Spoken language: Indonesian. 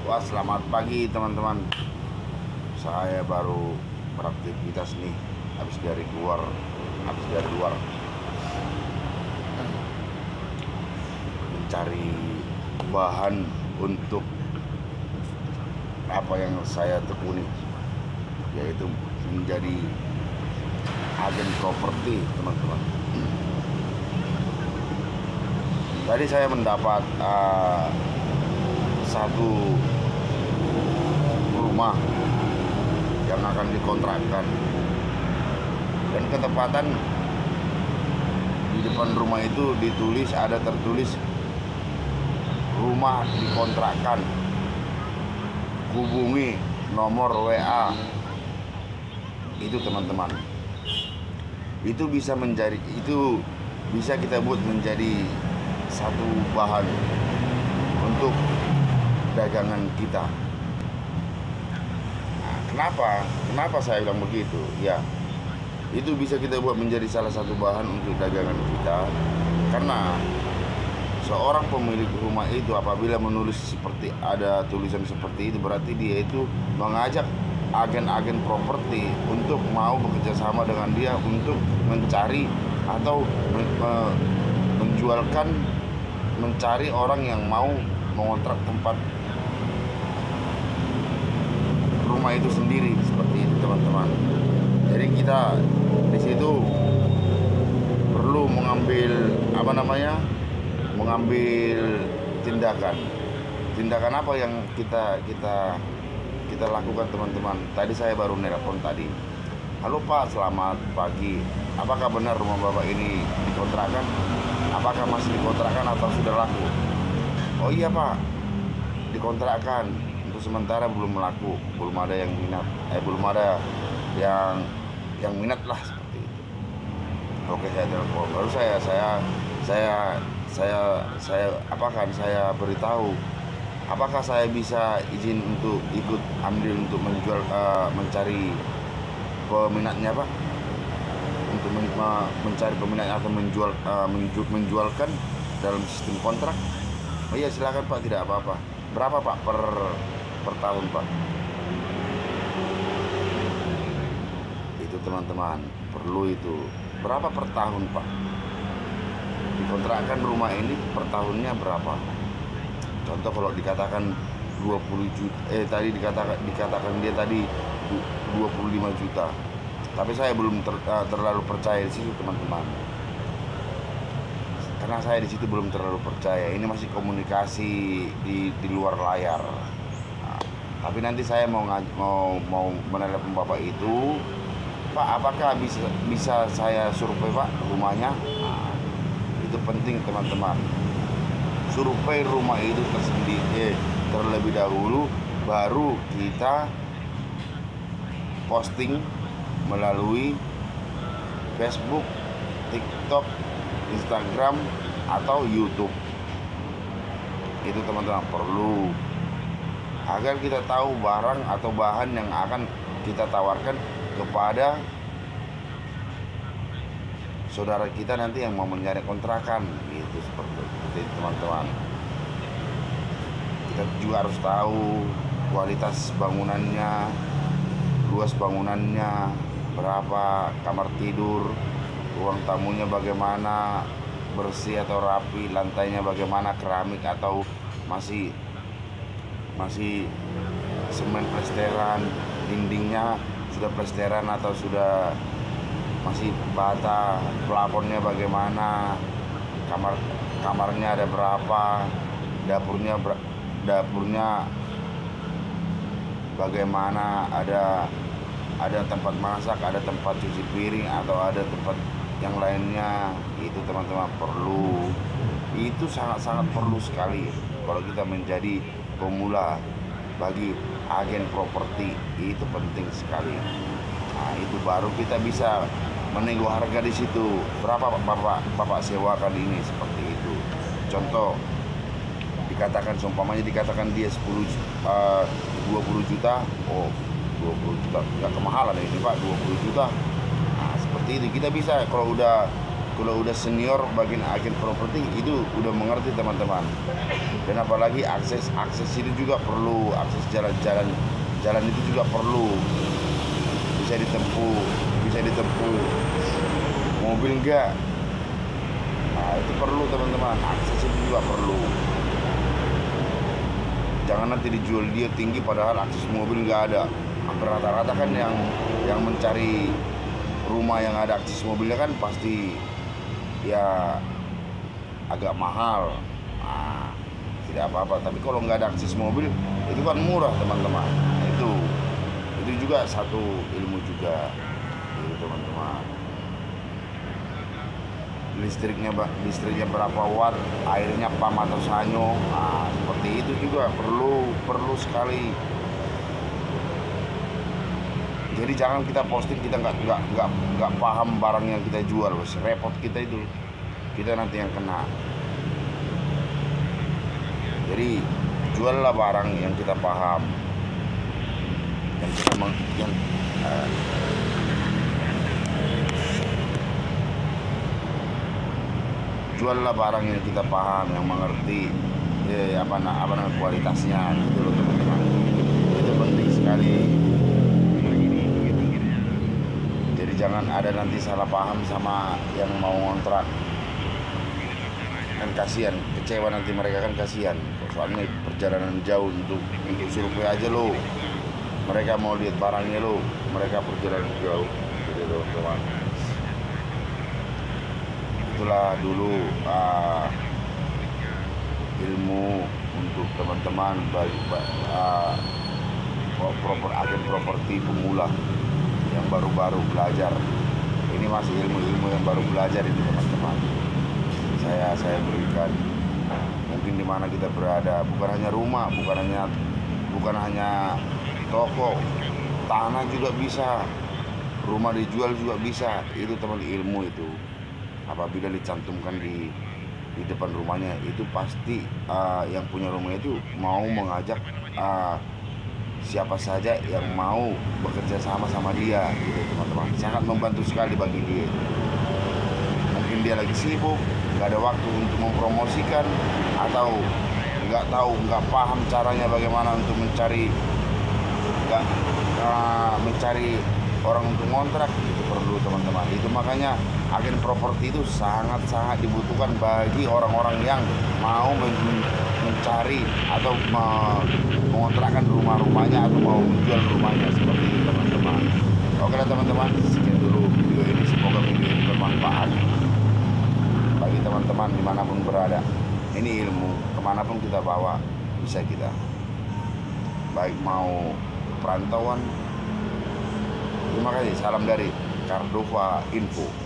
Wah, selamat pagi teman-teman. Saya baru beraktivitas nih, habis dari luar mencari bahan untuk apa yang saya tekuni, yaitu menjadi agen properti, teman-teman. Tadi saya mendapat satu rumah yang akan dikontrakkan, dan ketepatan di depan rumah itu ada tertulis rumah dikontrakkan, hubungi nomor WA. Itu teman-teman, itu bisa kita buat menjadi satu bahan untuk dagangan kita. Nah, kenapa saya bilang begitu? Ya, itu bisa kita buat menjadi salah satu bahan untuk dagangan kita, karena seorang pemilik rumah itu apabila menulis seperti ada tulisan seperti itu, berarti dia itu mengajak agen-agen properti untuk mau bekerja sama dengan dia untuk mencari atau mencari orang yang mau mengontrak tempat rumah itu sendiri, seperti itu teman-teman. Jadi kita di situ perlu mengambil tindakan apa yang kita lakukan, teman-teman. Tadi saya baru nelpon tadi. Halo Pak, selamat pagi. Apakah benar rumah Bapak ini dikontrakkan? Apakah masih dikontrakkan atau sudah laku? Oh iya Pak, dikontrakkan. Untuk sementara belum laku, belum ada yang minat. Belum ada yang minat lah, seperti itu. Oke, saya telepon. Baru saya beritahu, apakah saya bisa izin untuk ikut ambil untuk menjual, mencari peminatnya Pak, untuk mencari peminatnya atau menjualkan dalam sistem kontrak. Oh iya, silakan Pak, tidak apa-apa. Berapa Pak per tahun Pak? Itu teman-teman, perlu itu. Berapa per tahun Pak? Dikontrakkan rumah ini per tahunnya berapa? Contoh kalau dikatakan 20 juta, tadi dikatakan dia tadi 25 juta. Tapi saya belum terlalu percaya di situ, teman-teman. Karena saya di situ belum terlalu percaya. Ini masih komunikasi di luar layar. Nah, tapi nanti saya mau menelepon Bapak itu, Pak, apakah bisa saya survei Pak rumahnya? Nah, itu penting teman-teman. Survei rumah itu terlebih dahulu, baru kita posting melalui Facebook, TikTok, Instagram, atau YouTube. Itu teman-teman perlu, agar kita tahu barang atau bahan yang akan kita tawarkan kepada saudara kita nanti yang mau mencari kontrakan, gitu, seperti itu teman-teman. Kita juga harus tahu kualitas bangunannya, luas bangunannya berapa, kamar tidur, ruang tamunya bagaimana, bersih atau rapi, lantainya bagaimana, keramik atau masih semen plesteran, dindingnya sudah plesteran atau sudah masih bata, plafonnya bagaimana, kamarnya ada berapa, dapurnya bagaimana, ada tempat masak, ada tempat cuci piring, atau ada tempat yang lainnya. Itu teman-teman perlu, itu sangat-sangat perlu sekali kalau kita menjadi pemula bagi agen properti. Itu penting sekali. Nah, itu baru kita bisa menego harga di situ. Berapa Bapak sewakan ini, seperti itu. Contoh, dikatakan dia 20 juta. Oh, 20 juta nggak kemahalan ini Pak, 20 juta. Nah, seperti itu kita bisa, kalau udah kalau udah senior bagian agen properti itu udah mengerti teman-teman. Dan apalagi akses itu juga perlu, akses jalan itu juga perlu, bisa ditempuh mobil enggak. Nah itu perlu teman-teman, akses itu juga perlu. Jangan nanti dijual dia tinggi padahal akses mobil nggak ada. Hampir rata-rata kan yang mencari rumah yang ada akses mobilnya kan pasti ya agak mahal. Nah, tidak apa-apa. Tapi kalau nggak ada akses mobil itu kan murah teman-teman. Nah, itu juga satu ilmu juga, itu teman-teman. Listriknya berapa watt, airnya pam atau sanyo. Nah, seperti itu juga perlu sekali. Jadi jangan kita posting kita nggak paham barang yang kita jual, repot kita itu, kita nanti yang kena. Jadi juallah barang yang kita paham, yang kita juallah barang yang kita paham, yang mengerti apa namanya kualitasnya gitu loh teman-teman. Itu penting sekali. Jadi jangan ada nanti salah paham sama yang mau ngontrak, kan kasihan, kecewa nanti mereka, kan kasihan. Soalnya perjalanan jauh untuk survei aja lo, mereka mau lihat barangnya lo, mereka perjalanan jauh gitu loh teman. Itulah dulu ilmu untuk teman-teman bagi agen properti pemula yang baru-baru belajar. Ini masih ilmu-ilmu yang baru belajar ini teman-teman. Saya berikan. Mungkin di mana kita berada, bukan hanya rumah, bukan hanya toko, tanah juga bisa, rumah dijual juga bisa. Itu teman ilmu itu. Apabila dicantumkan di depan rumahnya, itu pasti yang punya rumah itu mau mengajak siapa saja yang mau bekerja sama dia gitu teman-teman. Sangat membantu sekali bagi dia. Mungkin dia lagi sibuk, nggak ada waktu untuk mempromosikan, atau nggak paham caranya bagaimana untuk mencari orang untuk ngontrak. Itu perlu teman-teman. Itu makanya agen properti itu sangat-sangat dibutuhkan bagi orang-orang yang mau mencari atau mengontrakkan rumahnya atau mau menjual rumahnya, seperti itu teman-teman. Oke lah teman-teman, sekian dulu video ini. Semoga video ini bermanfaat bagi teman-teman dimanapun berada. Ini ilmu, kemanapun kita bawa bisa kita, baik mau perantauan. Terima kasih, salam dari Cardova Info.